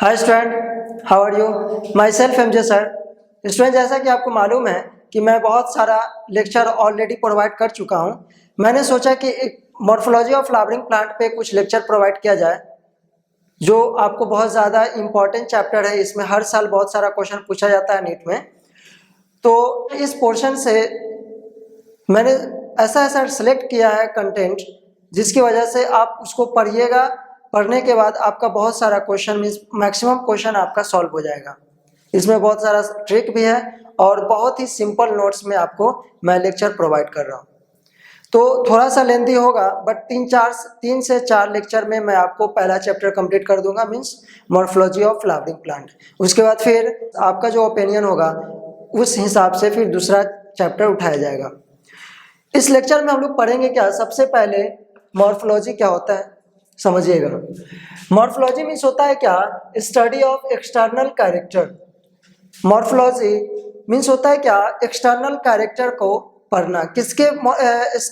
Hi student, how are you? Myself MJ sir. Student, जैसा कि आपको मालूम है कि मैं बहुत सारा लेक्चर ऑलरेडी प्रोवाइड कर चुका हूं। मैंने सोचा कि एक मॉर्फोलॉजी ऑफ फ्लावरिंग प्लांट पे कुछ लेक्चर प्रोवाइड किया जाए, जो आपको बहुत ज़्यादा इंपॉर्टेंट चैप्टर है। इसमें हर साल बहुत सारा क्वेश्चन पूछा जाता है नीट में। तो इस पोर्शन से मैंने ऐसा ऐसा सेलेक्ट किया है कंटेंट, जिसकी वजह से आप उसको पढ़िएगा। पढ़ने के बाद आपका बहुत सारा क्वेश्चन मीन्स मैक्सिमम क्वेश्चन आपका सॉल्व हो जाएगा। इसमें बहुत सारा ट्रिक भी है और बहुत ही सिंपल नोट्स में आपको मैं लेक्चर प्रोवाइड कर रहा हूँ। तो थोड़ा सा लेंथी होगा, बट 3 से 4 लेक्चर में मैं आपको पहला चैप्टर कंप्लीट कर दूंगा, means morphology of flowering plant. उसके बाद फिर आपका जो ओपिनियन होगा उस हिसाब से फिर दूसरा चैप्टर उठाया जाएगा। इस लेक्चर में हम लोग पढ़ेंगे क्या, सबसे पहले मॉर्फोलॉजी क्या होता है समझिएगा। मॉर्फोलॉजी मीन्स होता है क्या, study of external character. Morphology means होता है क्या, एक्सटर्नल कैरेक्टर को पढ़ना। किसके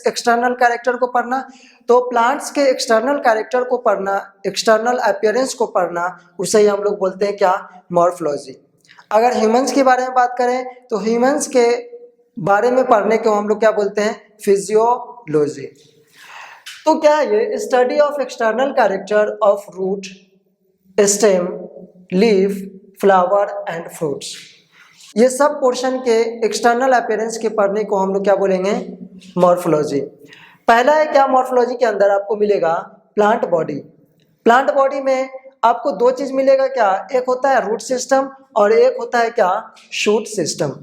एक्सटर्नल कैरेक्टर को पढ़ना? तो प्लांट्स के एक्सटर्नल कैरेक्टर को पढ़ना, एक्सटर्नल अपीयरेंस को पढ़ना, उसे ही हम लोग बोलते हैं क्या, मॉर्फोलॉजी। अगर ह्यूमंस के बारे में बात करें तो ह्यूमंस के बारे में पढ़ने को हम लोग क्या बोलते हैं, फिजियोलॉजी। तो क्या है ये, study of external character of root, stem, leaf, flower and fruits. ये सब पोर्शन के एक्सटर्नल अपीयरेंस के पढ़ने को हम लोग क्या बोलेंगे, मॉर्फोलॉजी। पहला है क्या, मॉर्फोलॉजी के अंदर आपको मिलेगा प्लांट बॉडी। प्लांट बॉडी में आपको दो चीज मिलेगा क्या, एक होता है रूट सिस्टम और एक होता है क्या, शूट सिस्टम।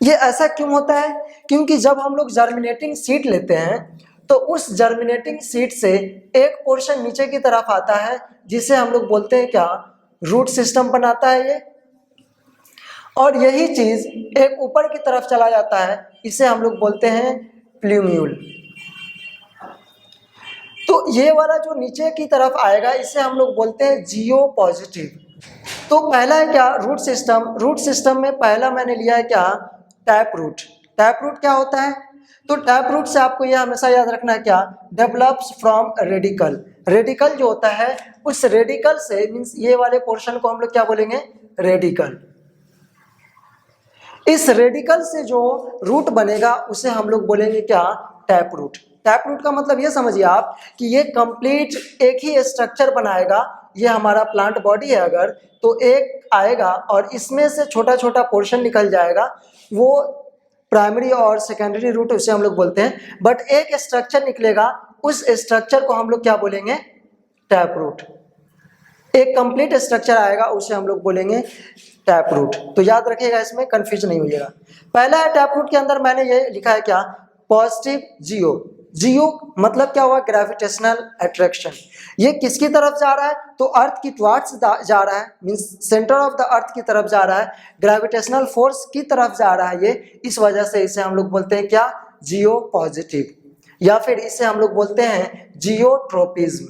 ये ऐसा क्यों होता है? क्योंकि जब हम लोग जर्मिनेटिंग सीड लेते हैं तो उस जर्मिनेटिंग सीड से एक पोर्शन नीचे की तरफ आता है, जिसे हम लोग बोलते हैं क्या, रूट सिस्टम बनाता है ये। और यही चीज एक ऊपर की तरफ चला जाता है, इसे हम लोग बोलते हैं प्ल्यूम्यूल। तो ये वाला जो नीचे की तरफ आएगा इसे हम लोग बोलते हैं जियो पॉजिटिव। तो पहला है क्या, रूट सिस्टम। रूट सिस्टम में पहला मैंने लिया है क्या, टैप रूट। टैप रूट क्या होता है? तो टैप रूट से आपको यह हमेशा याद रखना है क्या, डेवलप्स फ्रॉम रेडिकल। रेडिकल जो होता है, उस रेडिकल से मीन्स ये वाले पोर्शन को हम लोग क्या बोलेंगे, रेडिकल। इस रेडिकल से जो रूट बनेगा उसे हम लोग बोलेंगे क्या, टैप रूट। टैप रूट का मतलब ये समझिए आप कि ये कंप्लीट एक ही स्ट्रक्चर बनाएगा। ये हमारा प्लांट बॉडी है अगर, तो एक आएगा और इसमें से छोटा छोटा पोर्शन निकल जाएगा, वो प्राइमरी और सेकेंडरी रूट उसे हम लोग बोलते हैं। बट एक स्ट्रक्चर निकलेगा, उस स्ट्रक्चर को हम लोग क्या बोलेंगे, टैप रूट। एक कंप्लीट स्ट्रक्चर आएगा उसे हम लोग बोलेंगे टैप रूट। तो याद रखिएगा, इसमें कंफ्यूज नहीं होइएगा। पहला है टैप रूट के अंदर मैंने ये लिखा है क्या, पॉजिटिव जियो। जियो मतलब क्या हुआ, ग्रेविटेशनल अट्रैक्शन। ये किसकी तरफ जा रहा है, तो अर्थ की टुवर्ड्स जा रहा है, means centre of the earth की तरफ जा रहा है, ग्रेविटेशनल फोर्स की तरफ जा रहा है ये। इस वजह से इसे हम लोग बोलते हैं क्या, जियो पॉजिटिव, या फिर इसे हम लोग बोलते हैं जियोट्रोपिज्म।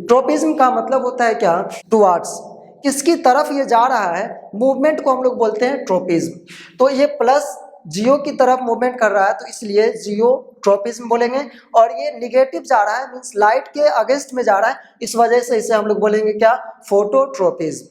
ट्रोपिज्म का मतलब होता है क्या, टुवर्ड्स, किसकी तरफ ये जा रहा है, मूवमेंट को हम लोग बोलते हैं ट्रोपिज्म। तो ये प्लस जियो की तरफ मूवमेंट कर रहा है, तो इसलिए जियोट्रोपिज्म बोलेंगे। और ये निगेटिव जा रहा है, मींस लाइट के अगेंस्ट में जा रहा है, इस वजह से इसे हम लोग बोलेंगे क्या, फोटोट्रोपिज्म।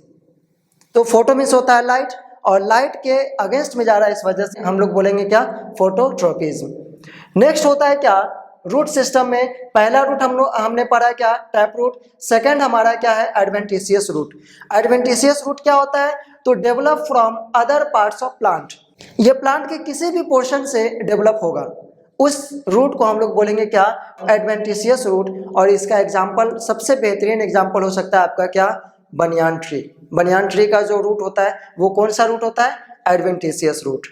तो फोटो मींस होता है लाइट, और लाइट के अगेंस्ट में जा रहा है, इस वजह से हम लोग बोलेंगे क्या, फोटोट्रोपिज्म। नेक्स्ट होता है क्या, रूट सिस्टम में पहला रूट हमने पढ़ा है क्या, टैप रूट। सेकंड हमारा क्या है, एडवेंटिशियस रूट। एडवेंटिशियस रूट क्या होता है, तो develop from other parts of plant. ये प्लांट के किसी भी पोर्शन से डेवलप होगा, उस रूट को हम लोग बोलेंगे क्या, एडवेंटिशियस रूट। और इसका एग्जाम्पल, सबसे बेहतरीन एग्जाम्पल हो सकता है आपका क्या, बनियान ट्री। बनियान ट्री का जो रूट होता है वो कौन सा रूट होता है, एडवेंटिशियस रूट।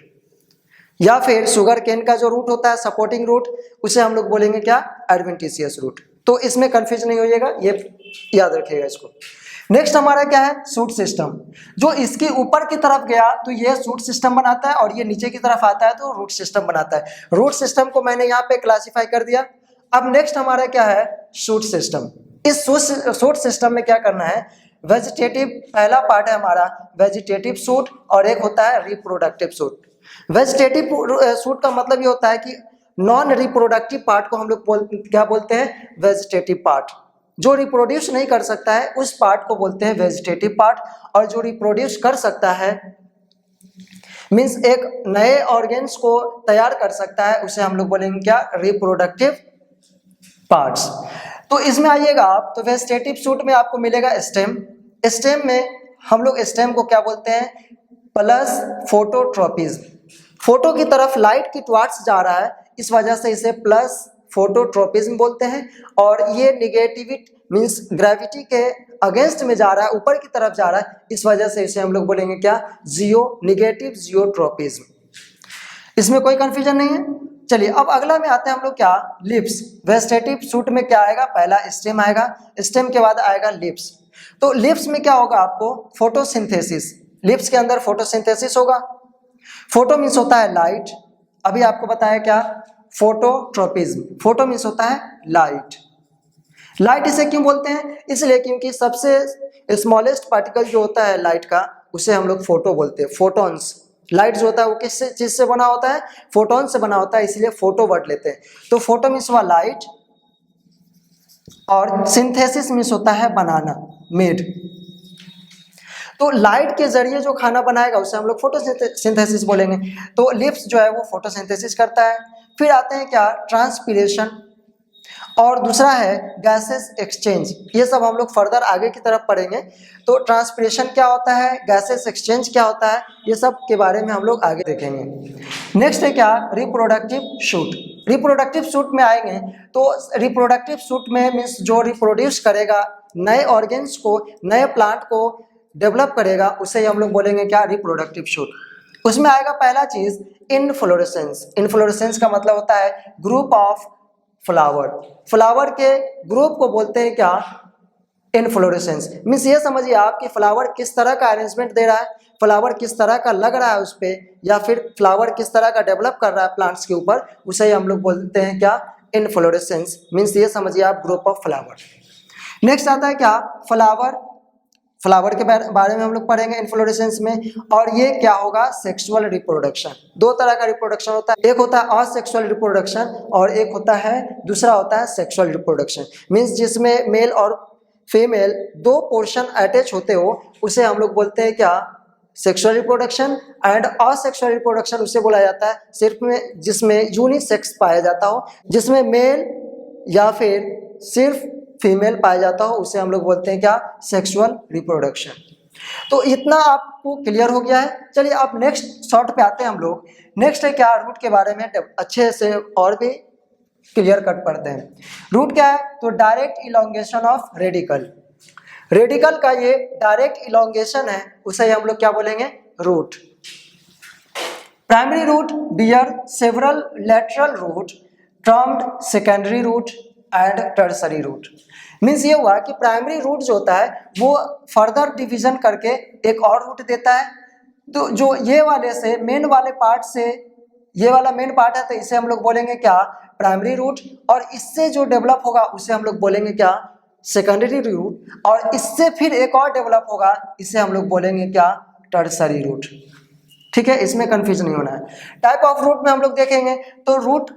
या फिर शुगर केन का जो रूट होता है, सपोर्टिंग रूट, उसे हम लोग बोलेंगे क्या, एडवेंटिशियस रूट। तो इसमें कंफ्यूज नहीं होइएगा, ये याद रखिएगा इसको। नेक्स्ट हमारा क्या है, शूट सिस्टम। जो इसके ऊपर की तरफ गया तो ये शूट सिस्टम बनाता है, और ये नीचे की तरफ आता है तो रूट सिस्टम बनाता है। रूट सिस्टम को मैंने यहाँ पे क्लासिफाई कर दिया। अब नेक्स्ट हमारा क्या है, शूट सिस्टम। इस शूट सिस्टम में क्या करना है, वेजिटेटिव पहला पार्ट है हमारा वेजिटेटिव शूट, और एक होता है रिप्रोडक्टिव शूट। वेजिटेटिव शूट का मतलब ये होता है कि नॉन रिप्रोडक्टिव पार्ट को हम लोग क्या बोलते हैं, वेजिटेटिव पार्ट। जो रिप्रोड्यूस नहीं कर सकता है उस पार्ट को बोलते हैं वेजिटेटिव पार्ट, और जो रिप्रोड्यूस कर सकता है मीन्स एक नए ऑर्गेन्स को तैयार कर सकता है उसे हम लोग बोलेंगे क्या, रिप्रोडक्टिव पार्ट्स। तो इसमें आइएगा आप, तो वेजिटेटिव सूट में आपको मिलेगा स्टेम। स्टेम में हम लोग स्टेम को क्या बोलते हैं, प्लस फोटोट्रोपिज्म। फोटो की तरफ लाइट की टुवार्ड्स जा रहा है, इस वजह से इसे प्लस फोटोट्रोपिज्म बोलते हैं। और ये निगेटिविटी मीन्स ग्रेविटी के अगेंस्ट में जा रहा है, ऊपर की तरफ जा रहा है, इस वजह से इसे हम लोग बोलेंगे क्या, निगेटिव जियोट्रोपिज्म। इसमें कोई कंफ्यूजन नहीं है। चलिए अब अगला में आते हैं हम लोग क्या, लिप्स। वेजिटेटिव सूट में क्या आएगा, पहला स्टेम आएगा, स्टेम के बाद आएगा लिप्स। तो लिप्स में क्या होगा, आपको फोटोसिंथेसिस, लिप्स के अंदर फोटोसिंथेसिस होगा। फोटो मीन्स होता है लाइट, अभी आपको बताया क्या, फोटोट्रोपिज्म। फोटो मीन्स होता है लाइट। लाइट इसे क्यों बोलते हैं, इसलिए क्योंकि सबसे स्मॉलेस्ट पार्टिकल जो होता है लाइट का, उसे हम लोग फोटो बोलते हैं, फोटॉन्स। लाइट जो होता है वो किस चीज से बना होता है, फोटोन से बना होता है, इसलिए फोटो वर्ड लेते हैं। तो फोटो मीन्स हुआ लाइट, और सिंथेसिस मीन्स होता है बनाना, मेड। तो लाइट के जरिए जो खाना बनाएगा उसे हम लोग फोटोसिंथेसिस बोलेंगे। तो लिप्स जो है वो फोटोसिंथेसिस करता है। फिर आते हैं क्या, ट्रांसपीरेशन, और दूसरा है गैसेस एक्सचेंज। ये सब हम लोग फर्दर आगे की तरफ पढ़ेंगे। तो ट्रांसपीरेशन क्या होता है, गैसेस एक्सचेंज क्या होता है, ये सब के बारे में हम लोग आगे देखेंगे। नेक्स्ट है क्या, रिप्रोडक्टिव शूट। रिप्रोडक्टिव शूट में आएंगे तो रिप्रोडक्टिव शूट में मीन्स जो रिप्रोड्यूस करेगा, नए ऑर्गेन्स को, नए प्लांट को डेवलप करेगा, उसे हम लोग बोलेंगे क्या, रिप्रोडक्टिव शूट। उसमें आएगा पहला चीज इनफ्लोरेसेंस। इनफ्लोरेसेंस का मतलब होता है ग्रुप ऑफ फ्लावर। फ्लावर के ग्रुप को बोलते हैं क्या, इनफ्लोरेसेंस। मीन्स ये समझिए आप कि फ्लावर किस तरह का अरेंजमेंट दे रहा है, फ्लावर किस तरह का लग रहा है उस पर, या फिर फ्लावर किस तरह का डेवलप कर रहा है प्लांट्स के ऊपर, उसे हम लोग बोलते हैं क्या, इनफ्लोरेसेंस। मीन्स ये समझिए आप ग्रुप ऑफ फ्लावर। नेक्स्ट आता है क्या, फ्लावर। फ्लावर के बारे में हम लोग पढ़ेंगे इन्फ्लोरेसेंस में। और ये क्या होगा, सेक्सुअल रिप्रोडक्शन। दो तरह का रिप्रोडक्शन होता है, एक होता है असेक्सुअल रिप्रोडक्शन और एक होता है, दूसरा होता है सेक्सुअल रिप्रोडक्शन। मीन्स जिसमें मेल और फीमेल दो पोर्शन अटैच होते हो, उसे हम लोग बोलते हैं क्या, sexual reproduction. And asexual reproduction उसे बोला जाता है सिर्फ में जिसमें यूनिसेक्स पाया जाता हो, जिसमें मेल या फिर सिर्फ फीमेल पाया जाता हो, उसे हम लोग बोलते हैं क्या, सेक्सुअल रिप्रोडक्शन। तो इतना आपको क्लियर हो गया है। चलिए आप नेक्स्ट शॉर्ट पे आते हैं हम लोग। नेक्स्ट है क्या, रूट के बारे में अच्छे से और भी क्लियर कट पढ़ते हैं। रूट क्या है, तो direct elongation of radical. Radical का ये डायरेक्ट इलोंगेशन है, उसे हम लोग क्या बोलेंगे, root. Primary root bear several lateral root termed secondary root and tertiary root. Means ये हुआ कि प्राइमरी रूट जो होता है वो फर्दर डिवीजन करके एक और रूट देता है। तो जो ये वाले से मेन वाले पार्ट से, ये वाला मेन पार्ट है, तो इसे हम लोग बोलेंगे क्या, प्राइमरी रूट। और इससे जो डेवलप होगा उसे हम लोग बोलेंगे क्या, सेकेंडरी रूट। और इससे फिर एक और डेवलप होगा, इसे हम लोग बोलेंगे क्या, टर्सरी रूट। ठीक है, इसमें कंफ्यूज नहीं होना है। टाइप ऑफ रूट में हम लोग देखेंगे तो root,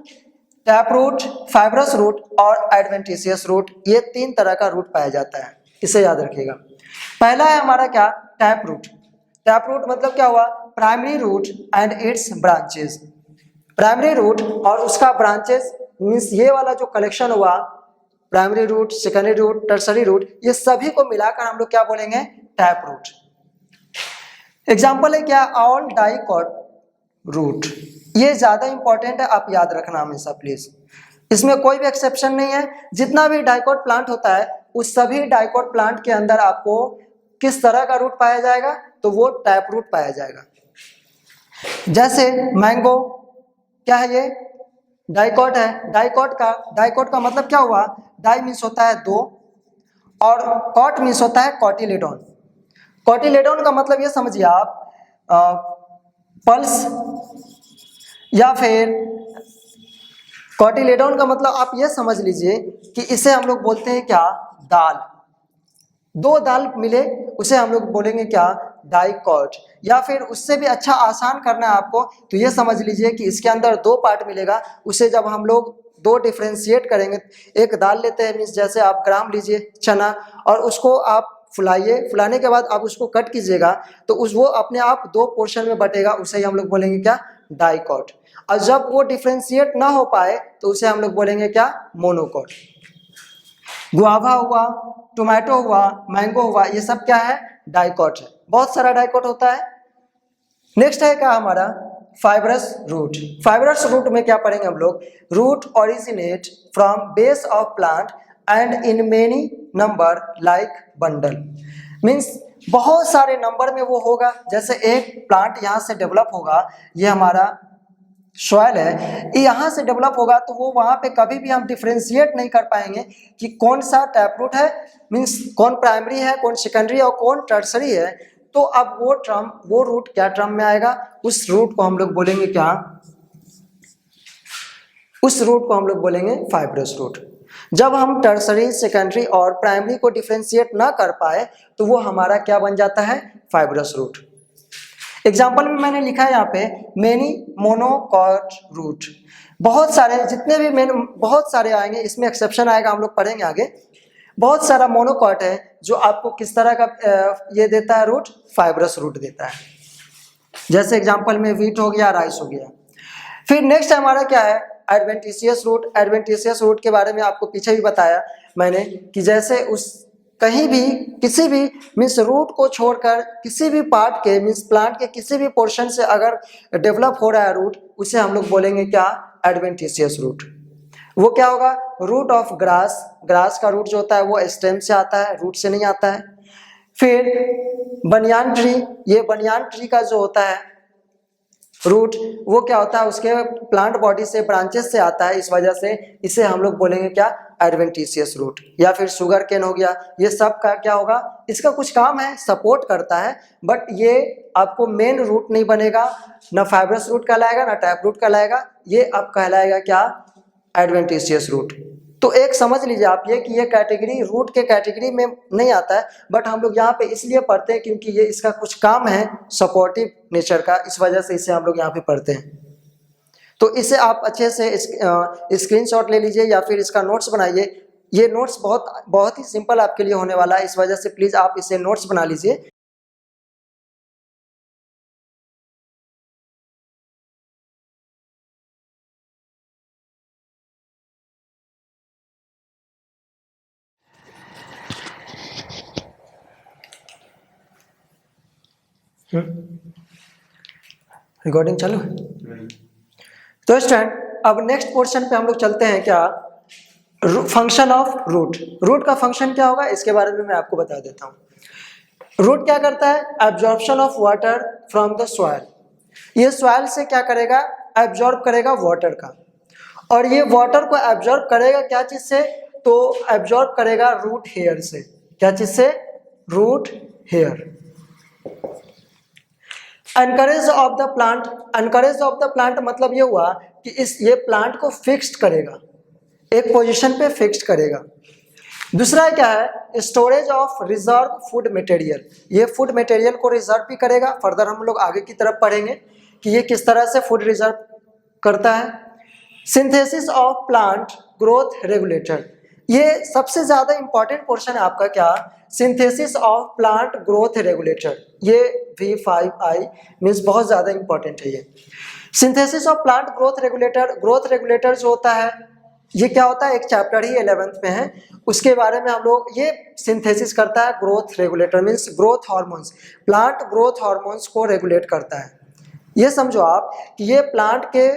tap root, fibrous root और एडवेंटिशियस रूट, ये तीन तरह का रूट पाया जाता है, इसे याद रखिएगा। पहला है हमारा क्या, टैप रूट। टैप रूट मतलब क्या हुआ, primary root and its branches. Primary root और उसका ब्रांचेस, मीन्स ये वाला जो कलेक्शन हुआ, primary root, secondary root, tertiary root, ये सभी को मिलाकर हम लोग क्या बोलेंगे, टैप रूट। एग्जाम्पल है क्या, ऑल डाइकॉट रूट। ये ज्यादा इंपॉर्टेंट है, आप याद रखना हमेशा प्लीज। इसमें कोई भी एक्सेप्शन नहीं है। जितना भी डाइकॉट प्लांट होता है, उस सभी डाइकॉट प्लांट के अंदर आपको किस तरह का रूट पाया जाएगा, तो वो टैप रूट पाया जाएगा। जैसे मैंगो, क्या है ये, डाइकॉट है। डाइकॉट का मतलब क्या हुआ, डाई मीन्स होता है दो, और कॉट मीन्स होता है कॉटिलेडोन। कॉटिलेडोन का मतलब ये समझिए आप, पल्स, या फिर कॉटिलेडोन का मतलब आप ये समझ लीजिए कि इसे हम लोग बोलते हैं क्या, दाल। दो दाल मिले उसे हम लोग बोलेंगे क्या, डाइकॉट। या फिर उससे भी अच्छा आसान करना है आपको, तो ये समझ लीजिए कि इसके अंदर दो पार्ट मिलेगा, उसे जब हम लोग दो डिफ्रेंशिएट करेंगे, एक दाल लेते हैं, मीन्स जैसे आप ग्राम लीजिए चना और उसको आप फुलाइए, फुलाने के बाद आप उसको कट कीजिएगा तो वो अपने आप दो पोर्शन में बटेगा, उसे ही हम लोग बोलेंगे क्या, डाइकॉट। और जब वो डिफ्रेंशिएट ना हो पाए तो उसे हम लोग बोलेंगे क्या, मोनोकॉट। गुआवा हुआ, टोमेटो हुआ, मैंगो हुआ, ये सब क्या है, डाइकॉट है। बहुत सारा डाइकॉट होता है। नेक्स्ट है क्या हमारा, फाइब्रस रूट। फाइब्रस रूट में क्या पढ़ेंगे हम लोग, root originate from base of plant and in many number like bundle. Means बहुत सारे नंबर में वो होगा, जैसे एक प्लांट यहाँ से डेवलप होगा, ये हमारा सॉइल है, यहाँ से डेवलप होगा तो वो वहाँ पे कभी भी हम डिफ्रेंशिएट नहीं कर पाएंगे कि कौन सा टैप रूट है, मीन्स कौन प्राइमरी है, कौन सेकेंडरी है और कौन टर्सरी है। तो अब वो रूट क्या टर्म में आएगा, उस रूट को हम लोग बोलेंगे क्या, उस रूट को हम लोग बोलेंगे फाइब्रस रूट। जब हम टर्सरी, सेकेंडरी और प्राइमरी को डिफ्रेंशिएट ना कर पाए तो वो हमारा क्या बन जाता है, फाइब्रस रूट। एग्जाम्पल में मैंने लिखा है यहाँ पे मेनी मोनोकॉट रूट। बहुत सारे, जितने भी बहुत सारे आएंगे, इसमें एक्सेप्शन आएगा, हम लोग पढ़ेंगे आगे। बहुत सारा मोनोकॉट है जो आपको किस तरह का ये देता है रूट, फाइब्रस रूट देता है। जैसे एग्जाम्पल में वीट हो गया, राइस हो गया। फिर नेक्स्ट हमारा क्या है, एडवेंटिशियस रूट। एडवेंटिशियस रूट के बारे में आपको पीछे भी बताया मैंने कि जैसे उस कहीं भी किसी भी मीन्स रूट को छोड़कर किसी भी पार्ट के मीन्स प्लांट के किसी भी पोर्शन से अगर डेवलप हो रहा है रूट, उसे हम लोग बोलेंगे क्या, एडवेंटिशियस रूट। वो क्या होगा, रूट ऑफ ग्रास। ग्रास का रूट जो होता है वो स्टेम से आता है, रूट से नहीं आता है। फिर बनियान ट्री, ये बनियान ट्री का जो होता है रूट, वो क्या होता है, उसके प्लांट बॉडी से, ब्रांचेस से आता है, इस वजह से इसे हम लोग बोलेंगे क्या, एडवेंटिशियस रूट। या फिर शुगर केन हो गया, ये सब का क्या होगा, इसका कुछ काम है, सपोर्ट करता है, बट ये आपको मेन रूट नहीं बनेगा, ना फाइब्रस रूट कहलाएगा ना टैप रूट कहलाएगा, ये अब कहलाएगा क्या, एडवेंटिशियस रूट। तो एक समझ लीजिए आप ये कि ये कैटेगरी रूट के कैटेगरी में नहीं आता है, बट हम लोग यहाँ पे इसलिए पढ़ते हैं क्योंकि ये इसका कुछ काम है सपोर्टिव नेचर का, इस वजह से इसे हम लोग यहाँ पे पढ़ते हैं। तो इसे आप अच्छे से स्क्रीनशॉट ले लीजिए या फिर इसका नोट्स बनाइए। ये नोट्स बहुत ही सिंपल आपके लिए होने वाला है, इस वजह से प्लीज आप इसे नोट्स बना लीजिए। रिकॉर्डिंग चालू है। तो स्टूडेंट अब नेक्स्ट पोर्शन पे हम लोग चलते हैं क्या, फंक्शन ऑफ रूट। रूट का फंक्शन क्या होगा इसके बारे में मैं आपको बता देता हूँ। रूट क्या करता है, absorption of water from the soil. ये सॉइल से क्या करेगा, एब्जॉर्ब करेगा वाटर का, और ये वाटर को एब्जॉर्ब करेगा क्या चीज से, तो एब्जॉर्ब करेगा रूट हेयर से। क्या चीज से, root hair. Anchorage of the plant. Anchorage of the plant मतलब ये हुआ कि ये प्लांट को फिक्स्ड करेगा, एक पोजीशन पे फिक्स्ड करेगा। दूसरा क्या है, storage of reserve food material. ये फूड मटेरियल को रिजर्व भी करेगा। फर्दर हम लोग आगे की तरफ पढ़ेंगे कि ये किस तरह से फूड रिजर्व करता है। Synthesis of plant growth regulator, ये सबसे ज्यादा इंपॉर्टेंट पोर्शन है आपका क्या, synthesis of plant growth regulator. ये V5I मीन्स बहुत ज्यादा इंपॉर्टेंट है ये synthesis of plant growth regulator. Growth regulator जो होता है ये क्या होता है, एक चैप्टर ही 11th में है, उसके बारे में हम लोग, ये सिंथेसिस करता है growth regulator means growth hormones, plant growth hormones को रेगुलेट करता है। ये समझो आप कि ये प्लांट के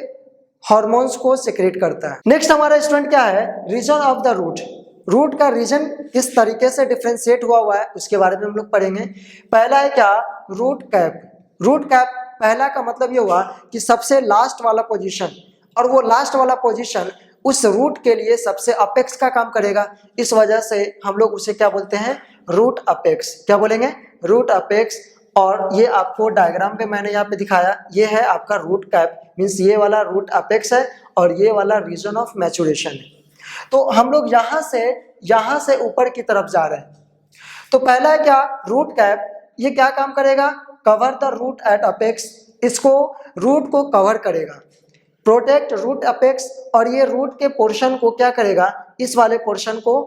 हार्मोन्स को सिक्रेट करता है। नेक्स्ट हमारा स्टूडेंट क्या है, region of the root. Root का रीजन किस तरीके से डिफ्रेंशिएट हुआ है उसके बारे में हम लोग पढ़ेंगे। पहला है क्या, रूट कैप। रूट कैप पहला का मतलब ये हुआ कि सबसे लास्ट वाला पोजीशन, और वो लास्ट वाला पोजीशन उस रूट के लिए सबसे अपेक्स का काम करेगा, इस वजह से हम लोग उसे क्या बोलते हैं, रूट अपेक्स। क्या बोलेंगे, रूट अपेक्स। और ये आपको डायग्राम पे मैंने यहाँ पे दिखाया, ये है आपका रूट कैप मीन्स ये वाला रूट अपेक्स है और ये वाला रीजन ऑफ मैचुरेशन है। तो हम लोग यहाँ से ऊपर की तरफ जा रहे हैं। तो पहला है क्या, रूट कैप। ये क्या काम करेगा, cover the root at apex, इसको रूट को कवर करेगा। प्रोटेक्ट रूट अपेक्स, और ये रूट के पोर्शन को क्या करेगा, इस वाले पोर्शन को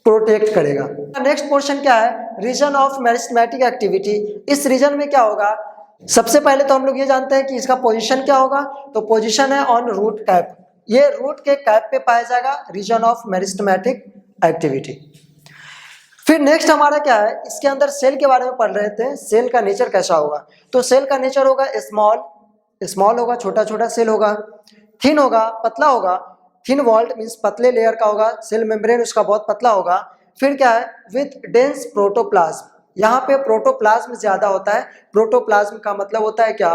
प्रोटेक्ट करेगा। नेक्स्ट पोर्शन क्या है, रीजन ऑफ मेरिस्टेमेटिक एक्टिविटी। इस रीजन में क्या होगा, सबसे पहले तो हम लोग ये जानते हैं कि इसका पोजीशन क्या होगा, तो पोजीशन है ऑन रूट कैप, ये रूट के कैप पे पाया जाएगा रीजन ऑफ मेरिस्टेमेटिक एक्टिविटी। फिर नेक्स्ट हमारा क्या है, इसके अंदर सेल के बारे में पढ़ रहे थे, सेल का नेचर कैसा होगा, तो सेल का नेचर होगा स्मॉल, स्मॉल होगा, छोटा छोटा सेल होगा, थिन होगा, पतला होगा, थिन वॉल्ड मीन्स पतले लेयर का होगा, सेल मेम्ब्रेन उसका बहुत पतला होगा। फिर क्या है, विथ डेंस प्रोटोप्लाज्म, यहाँ पे प्रोटोप्लाज्म ज्यादा होता है। प्रोटोप्लाज्म का मतलब होता है क्या,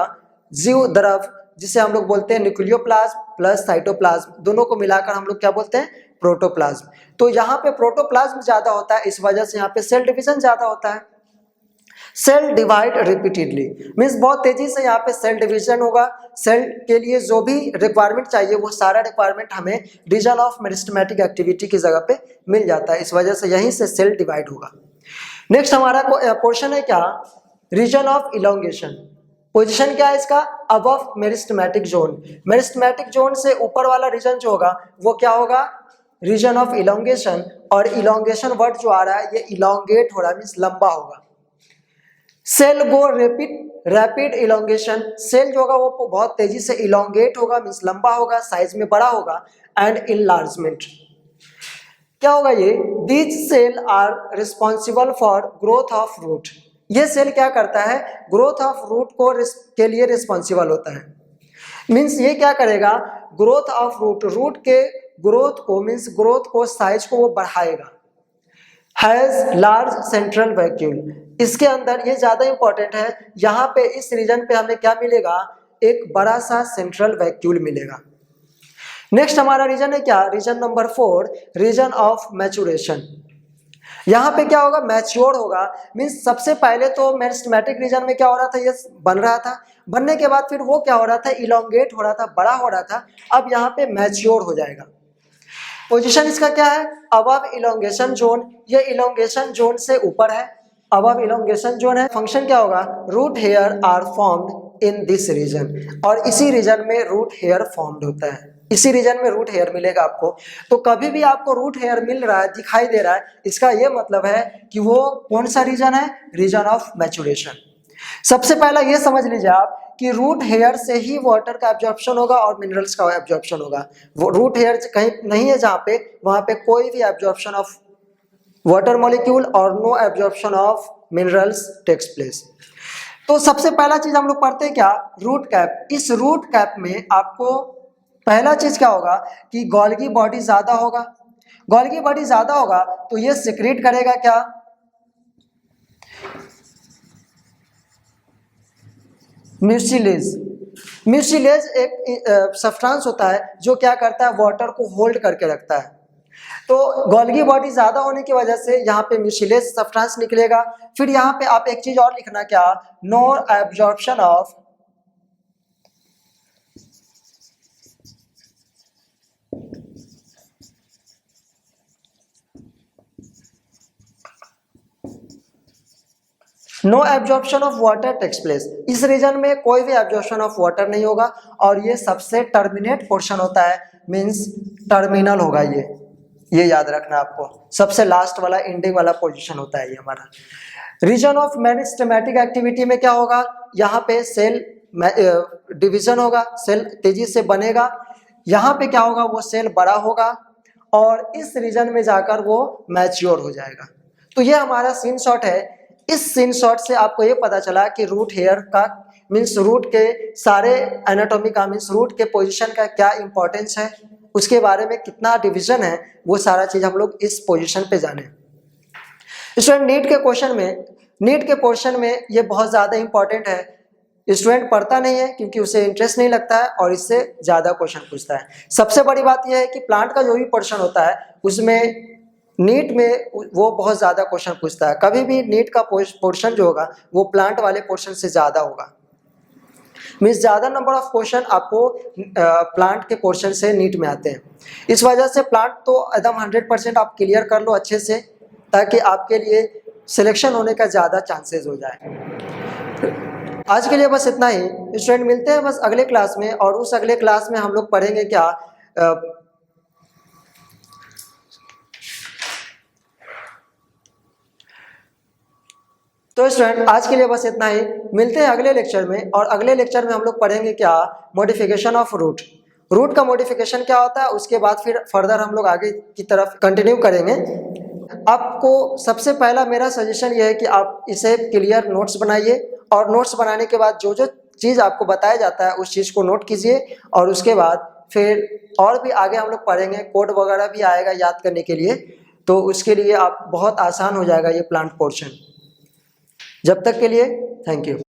जीव द्रव, जिसे हम लोग बोलते हैं न्यूक्लियोप्लाज्म प्लस साइटोप्लाज्म, दोनों को मिलाकर हम लोग क्या बोलते हैं, प्रोटोप्लाज्म। तो यहाँ पे प्रोटोप्लाज्म ज्यादा होता है, इस वजह से यहाँ पे सेल डिवीजन ज्यादा होता है। सेल डिवाइड रिपीटेडली मीन्स बहुत तेजी से यहाँ पे सेल डिवीजन होगा, सेल के लिए जो भी रिक्वायरमेंट चाहिए वो सारा रिक्वायरमेंट हमें रीजन ऑफ मेरिस्टेमेटिक एक्टिविटी की जगह पे मिल जाता है, इस वजह से यहीं से सेल डिवाइड होगा। नेक्स्ट हमारा पोर्शन है क्या, रीजन ऑफ इलोंगेशन। पोजीशन क्या है इसका, above meristematic zone, meristematic zone से ऊपर वाला रीजन जो होगा वो क्या होगा, रीजन ऑफ इलोंगेशन। और इलोंगेशन वर्ड जो आ रहा है ये इलोंगेट हो रहा है मीन्स लंबा होगा। सेल गो रैपिड इलोंगेशन, सेल जो होगा वो बहुत तेजी से इलोंगेट होगा मीन्स लंबा होगा, साइज में बड़ा होगा। एंड इनलार्जमेंट क्या होगा ये, these cell are responsible for growth of root, ये सेल क्या करता है, ग्रोथ ऑफ रूट को के लिए रिस्पॉन्सिबल होता है। मीन्स ये क्या करेगा, ग्रोथ ऑफ रूट, रूट के ग्रोथ को मीन्स ग्रोथ को साइज को वो बढ़ाएगा। हैज लार्ज सेंट्रल वैक्यूल, इसके अंदर ये ज्यादा इंपॉर्टेंट है, यहाँ पे इस रीजन पे हमें क्या मिलेगा, एक बड़ा सा सेंट्रल वैक्यूल मिलेगा। नेक्स्ट हमारा रीजन है क्या, region number 4, region of maturation. यहाँ पे क्या होगा, मैच्योर होगा मीन्स सबसे पहले तो मेरिस्टेमेटिक रीजन में क्या हो रहा था, ये बन रहा था, बनने के बाद फिर वो क्या हो रहा था, इलोंगेट हो रहा था, बड़ा हो रहा था, अब यहाँ पे मैच्योर हो जाएगा। पोजीशन इसका क्या है, अबव इलोंगेशन जोन, ये इलोंगेशन जोन से ऊपर है, अबव इलोंगेशन जोन है। फंक्शन क्या होगा, root hair are formed in this region, और इसी रीजन में रूट हेयर फॉर्म्ड होता है, इसी रीजन में रूट हेयर मिलेगा आपको। तो कभी भी आपको रूट हेयर मिल रहा है, दिखाई दे रहा है, इसका ये मतलब है कि वो कौन सा रीजन है, रीजन ऑफ मैचुरेशन। सबसे पहला ये समझ लीजिए आप कि रूट हेयर से ही वाटर का एब्जॉर्प्शन होगा और मिनरल्स का एब्जॉर्प्शन होगा। वो रूट हेयर कहीं नहीं है जहाँ पे, वहाँ पे कोई भी एब्जॉर्प्शन ऑफ वाटर मॉलिक्यूल और no absorption of minerals takes place. तो सबसे पहला चीज हम लोग पढ़ते हैं क्या, रूट कैप। इस रूट कैप में आपको पहला चीज क्या होगा कि गोल्गी बॉडी ज्यादा होगा, गोल्गी बॉडी ज्यादा होगा तो ये सिक्रीट करेगा क्या, म्यूसिलेज। म्यूसिलेज एक सब्सटेंस होता है जो क्या करता है, वाटर को होल्ड करके रखता है। तो गोल्गी बॉडी ज्यादा होने की वजह से यहाँ पे म्यूसिलेज सब्सटेंस निकलेगा। फिर यहाँ पे आप एक चीज और लिखना क्या, no absorption of no absorption of water takes place, इस रीजन में कोई भी एब्जॉर्प्शन ऑफ वाटर नहीं होगा, और ये सबसे टर्मिनेट पोर्शन होता है मींस टर्मिनल होगा ये याद रखना आपको, सबसे लास्ट वाला एंडिंग वाला पोजीशन होता है ये हमारा। रीजन ऑफ मेरिस्टेमेटिक एक्टिविटी में क्या होगा, यहाँ पे सेल डिवीजन होगा, सेल तेजी से बनेगा, यहाँ पे क्या होगा, वो सेल बड़ा होगा और इस रीजन में जाकर वो मैच्योर हो जाएगा। तो ये हमारा सीन शॉट है। इस सीन शॉट से आपको ये पता चला कि रूट हेयर का मीन्स रूट के सारे एनाटॉमी का मीन्स रूट के पोजीशन का क्या इंपॉर्टेंस है, उसके बारे में कितना डिवीजन है, वो सारा चीज हम लोग इस पोजीशन पे जाने। स्टूडेंट नीट के पोर्शन में ये बहुत ज्यादा इंपॉर्टेंट है, स्टूडेंट पढ़ता नहीं है क्योंकि उसे इंटरेस्ट नहीं लगता है और इससे ज्यादा क्वेश्चन पूछता है। सबसे बड़ी बात यह है कि प्लांट का जो भी पोर्शन होता है उसमें नीट में वो बहुत ज्यादा क्वेश्चन पूछता है, कभी भी नीट का पोर्शन जो होगा वो प्लांट वाले पोर्शन से ज्यादा होगा, मीन्स ज्यादा नंबर ऑफ क्वेश्चन आपको प्लांट के पोर्शन से नीट में आते हैं। इस वजह से प्लांट तो एकदम 100% आप क्लियर कर लो अच्छे से, ताकि आपके लिए सिलेक्शन होने का ज्यादा चांसेस हो जाए। आज के लिए बस इतना ही। स्टूडेंट मिलते हैं बस अगले क्लास में, और उस अगले क्लास में हम लोग पढ़ेंगे क्या तो स्टूडेंट आज के लिए बस इतना ही। मिलते हैं अगले लेक्चर में, और अगले लेक्चर में हम लोग पढ़ेंगे क्या मॉडिफिकेशन ऑफ रूट। रूट का मॉडिफिकेशन क्या होता है, उसके बाद फिर फर्दर हम लोग आगे की तरफ कंटिन्यू करेंगे। आपको सबसे पहला मेरा सजेशन ये है कि आप इसे क्लियर नोट्स बनाइए, और नोट्स बनाने के बाद जो जो चीज़ आपको बताया जाता है उस चीज़ को नोट कीजिए, और उसके बाद फिर और भी आगे हम लोग पढ़ेंगे, कोड वगैरह भी आएगा याद करने के लिए, तो उसके लिए आप बहुत आसान हो जाएगा ये प्लांट पोर्शन। जब तक के लिए थैंक यू।